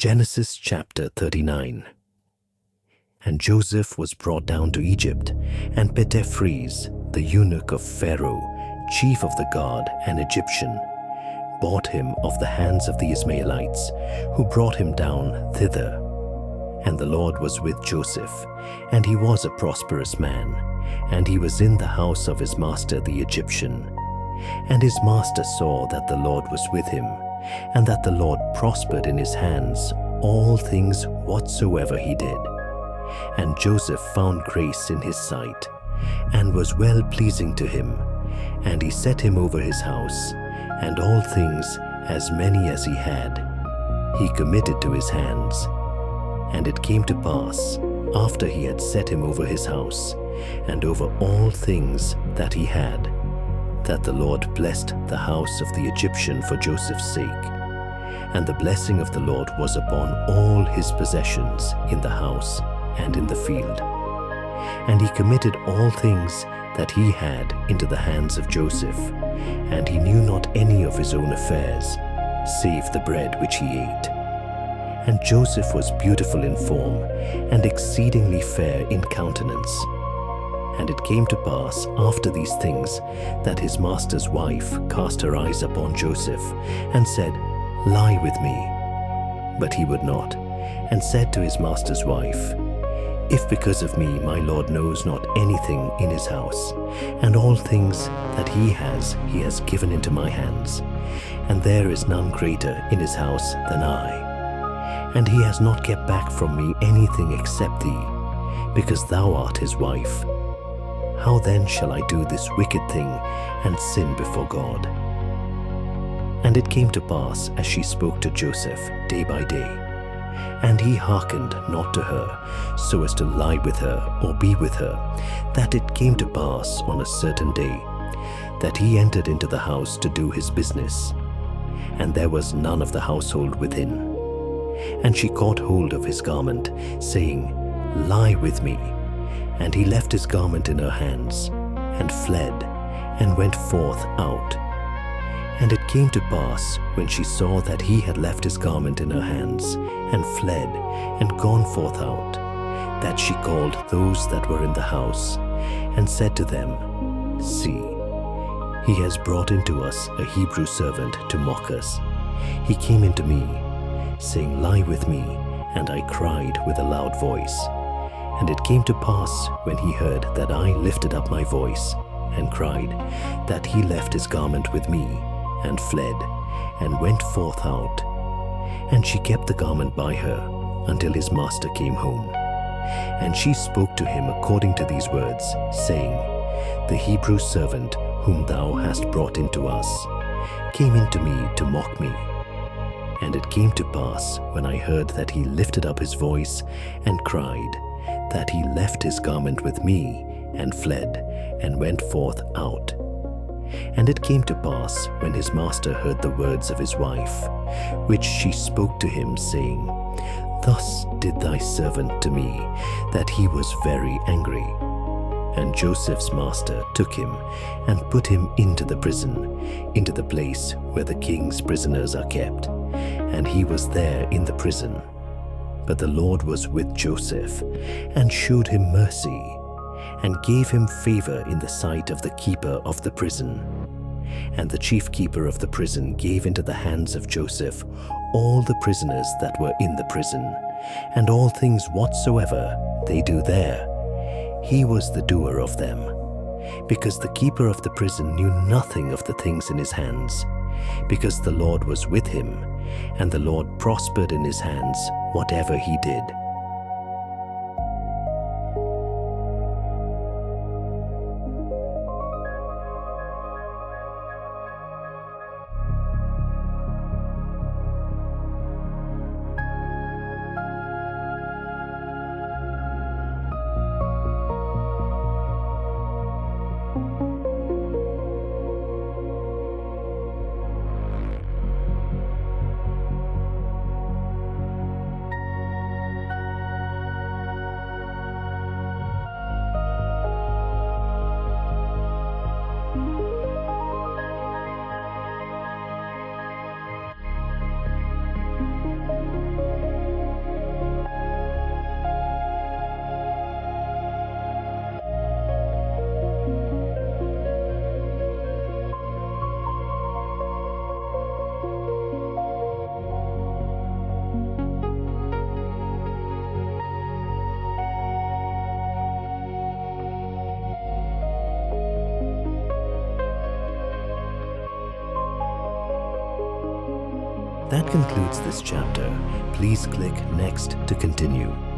Genesis chapter 39. And Joseph was brought down to Egypt, and Petephrez, the eunuch of Pharaoh, chief of the guard, an Egyptian, bought him of the hands of the Ishmaelites, who brought him down thither. And the Lord was with Joseph, and he was a prosperous man, and he was in the house of his master the Egyptian. And his master saw that the Lord was with him, and that the Lord prospered in his hands all things whatsoever he did. And Joseph found grace in his sight, and was well pleasing to him, and he set him over his house, and all things, as many as he had, he committed to his hands. And it came to pass, after he had set him over his house, and over all things that he had, that the Lord blessed the house of the Egyptian for Joseph's sake. And the blessing of the Lord was upon all his possessions in the house and in the field. And he committed all things that he had into the hands of Joseph, and he knew not any of his own affairs, save the bread which he ate. And Joseph was beautiful in form, and exceedingly fair in countenance. And it came to pass after these things that his master's wife cast her eyes upon Joseph, and said, Lie with me. But he would not, and said to his master's wife, If because of me my Lord knows not anything in his house, and all things that he has given into my hands, and there is none greater in his house than I, and he has not kept back from me anything except thee, because thou art his wife, how then shall I do this wicked thing and sin before God? And it came to pass, as she spoke to Joseph day by day, and he hearkened not to her, so as to lie with her or be with her, that it came to pass on a certain day, that he entered into the house to do his business, and there was none of the household within. And she caught hold of his garment, saying, Lie with me. And he left his garment in her hands, and fled, and went forth out. And it came to pass, when she saw that he had left his garment in her hands, and fled, and gone forth out, that she called those that were in the house, and said to them, See, he has brought into us a Hebrew servant to mock us. He came into me, saying, Lie with me, and I cried with a loud voice. And it came to pass, when he heard that I lifted up my voice and cried, that he left his garment with me, and fled, and went forth out. And she kept the garment by her until his master came home. And she spoke to him according to these words, saying, The Hebrew servant whom thou hast brought into us came into me to mock me. And it came to pass, when I heard that he lifted up his voice and cried, that he left his garment with me, and fled, and went forth out. And it came to pass, when his master heard the words of his wife, which she spoke to him, saying, Thus did thy servant to me, that he was very angry. And Joseph's master took him, and put him into the prison, into the place where the king's prisoners are kept. And he was there in the prison. But the Lord was with Joseph, and shewed him mercy, and gave him favor in the sight of the keeper of the prison. And the chief keeper of the prison gave into the hands of Joseph all the prisoners that were in the prison, and all things whatsoever they do there. He was the doer of them, because the keeper of the prison knew nothing of the things in his hands, because the Lord was with him, and the Lord prospered in his hands whatever he did. That concludes this chapter. Please click Next to continue.